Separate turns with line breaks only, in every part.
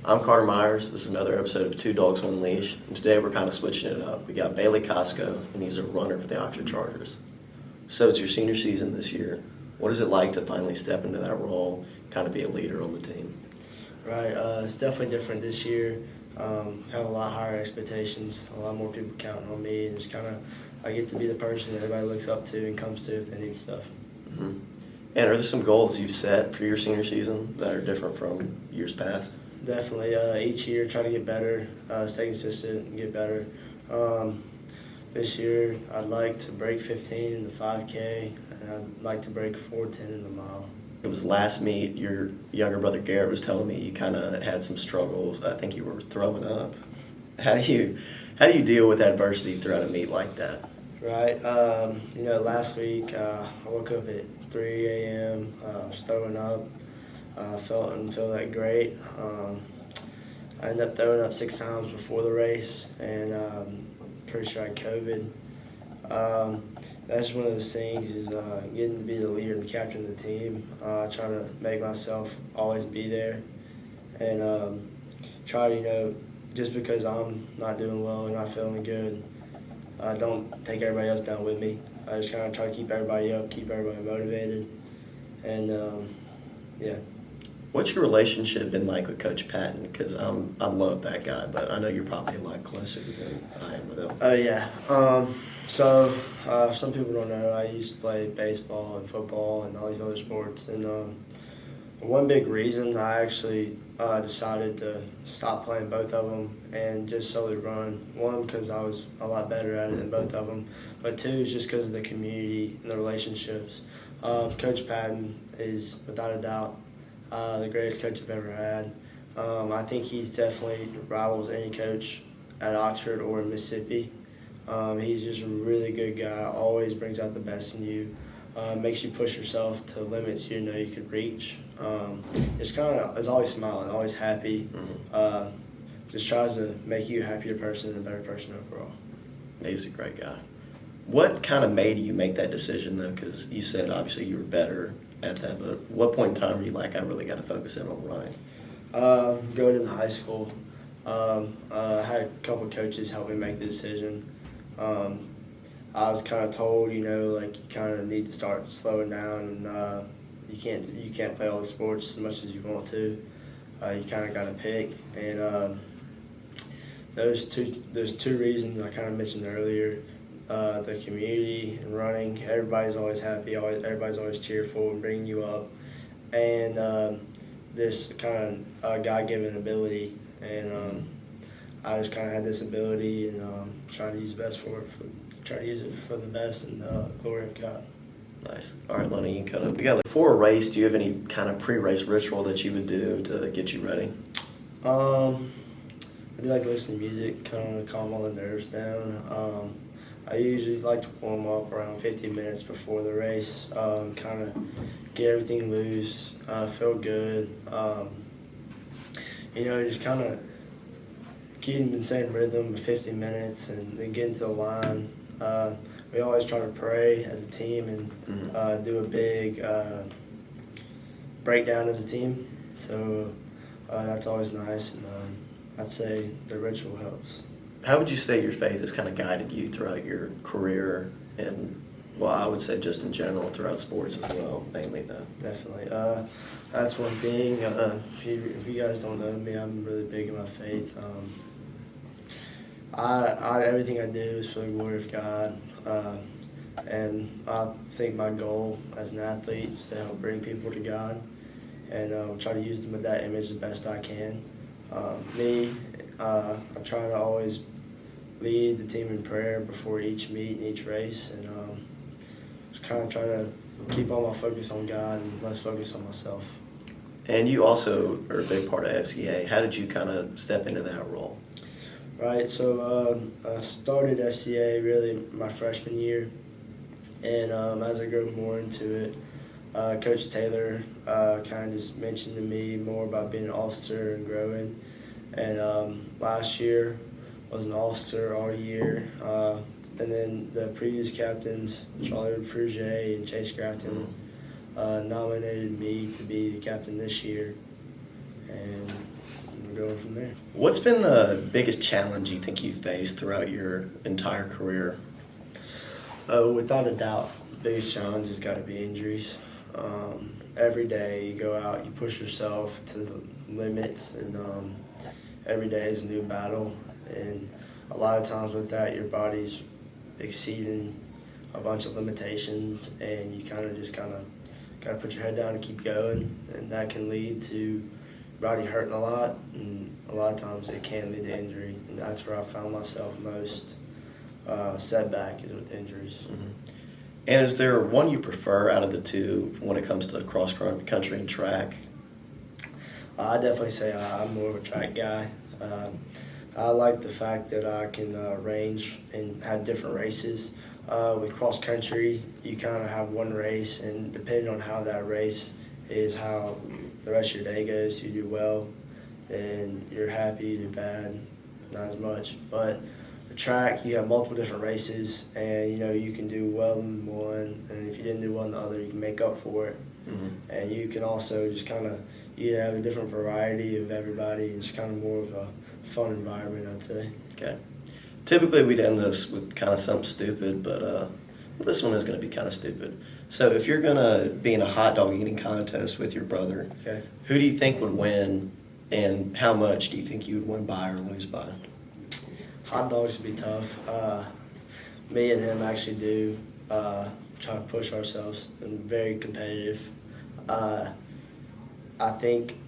I'm Carter Myers. This is another episode of Two Dogs, One Leash. And today we're kind of switching it up. We got Bailey Kosko, and he's a runner for the Oxford Chargers. So it's your senior season this year. What is it like to finally step into that role, kind of be a leader on the team?
Right, it's definitely different this year. Have a lot higher expectations, a lot more people counting on me, and just kind of I get to be the person that everybody looks up to and comes to if they need stuff.
Mm-hmm. And are there some goals you've set for your senior season that are different from years past?
Definitely, each year try to get better, stay consistent and get better. This year I'd like to break 15 in the 5K, and I'd like to break 4:10 in the mile.
It was last meet, your younger brother Garrett was telling me you kind of had some struggles. I think you were throwing up. How do you deal with adversity throughout a meet like that?
Right, last week I woke up at 3 a.m. Was throwing up. Didn't feel that great. I ended up throwing up 6 times before the race, and pretty sure I had COVID. That's one of those things is getting to be the leader and the captain of the team. Try to make myself always be there, and try to, just because I'm not doing well and not feeling good, don't take everybody else down with me. I just kind of try to keep everybody up, keep everybody motivated, and yeah.
What's your relationship been like with Coach Patton? Because I love that guy, but I know you're probably a lot closer than I am with him.
Oh, yeah. So some people don't know, I used to play baseball and football and all these other sports. And one big reason I actually decided to stop playing both of them and just solely run. One, because I was a lot better at it than both of them. But two, is just because of the community and the relationships. Coach Patton is, without a doubt, the greatest coach I've ever had. I think he's definitely rivals any coach at Oxford or in Mississippi. He's just a really good guy, always brings out the best in you, makes you push yourself to limits you know you could reach. Is always smiling, always happy. Just tries to make you a happier person and a better person overall.
He's a great guy. What kind of made you make that decision, though? Because you said obviously you were better at that, but what point in time were you like, I really got to focus in on running?
Going into high school, I had a couple of coaches help me make the decision. I was kind of told, you kind of need to start slowing down, and you can't play all the sports as much as you want to. You kind of got to pick, and there's two reasons I kind of mentioned earlier. The community and running, everybody's always happy, everybody's always cheerful and bringing you up, and this kind of God-given ability, and I just kind of had this ability and try to use the best try to use it for the best and glory of God.
Nice. All right, Lonnie, you can cut up. Before a race, do you have any kind of pre-race ritual that you would do to get you ready?
I do like to listen to music, kind of calm all the nerves down. I usually like to warm up around 15 minutes before the race, kind of get everything loose, feel good. Just kind of keep in the same rhythm for 15 minutes and then get into the line. We always try to pray as a team and do a big breakdown as a team. So that's always nice, and I'd say the ritual helps.
How would you say your faith has kind of guided you throughout your career and, well, I would say just in general throughout sports as well, mainly though?
Definitely. That's one thing. If you guys don't know me, I'm really big in my faith. Everything I do is for the glory of God. And I think my goal as an athlete is to help bring people to God and try to use them with that image the best I can. I try to always lead the team in prayer before each meet and each race, and just kind of try to keep all my focus on God and less focus on myself.
And you also are a big part of FCA. How did you kind of step into that role?
Right, so I started FCA really my freshman year, and as I grew more into it, Coach Taylor kind of just mentioned to me more about being an officer and growing. And last year was an officer all year. And then the previous captains, Charlie Frugier and Chase Grafton, nominated me to be the captain this year. And we're from there.
What's been the biggest challenge you think you faced throughout your entire career?
Without a doubt, the biggest challenge has got to be injuries. Every day you go out, you push yourself to the limits, and every day is a new battle. And a lot of times with that, your body's exceeding a bunch of limitations, and you kind of got to put your head down and keep going, and that can lead to your body hurting a lot, and a lot of times it can lead to injury, and that's where I found myself most setback is with injuries.
Mm-hmm. And is there one you prefer out of the two when it comes to cross country and track?
I definitely say I'm more of a track guy. I like the fact that I can range and have different races. With cross country, you kind of have one race, and depending on how that race is, how the rest of your day goes, you do well, and you're happy, you do bad, not as much. But the track, you have multiple different races, and you can do well in one, and if you didn't do well in the other, you can make up for it.
Mm-hmm.
And you can also just kind of have a different variety of everybody, and it's kind of more of a fun environment, I'd say.
Okay. Typically, we'd end this with kind of something stupid, but this one is going to be kind of stupid. So if you're going to be in a hot dog eating contest with your brother,
Okay.
who do you think would win, and how much do you think you would win by or lose by?
Hot dogs would be tough. Me and him actually do try to push ourselves and very competitive. I think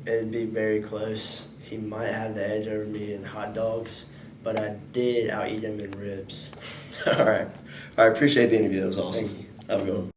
it'd be very close. He might have the edge over me in hot dogs, but I did out-eat him in ribs.
All right. I appreciate the interview. That was awesome.
Thank you.
Have a good one.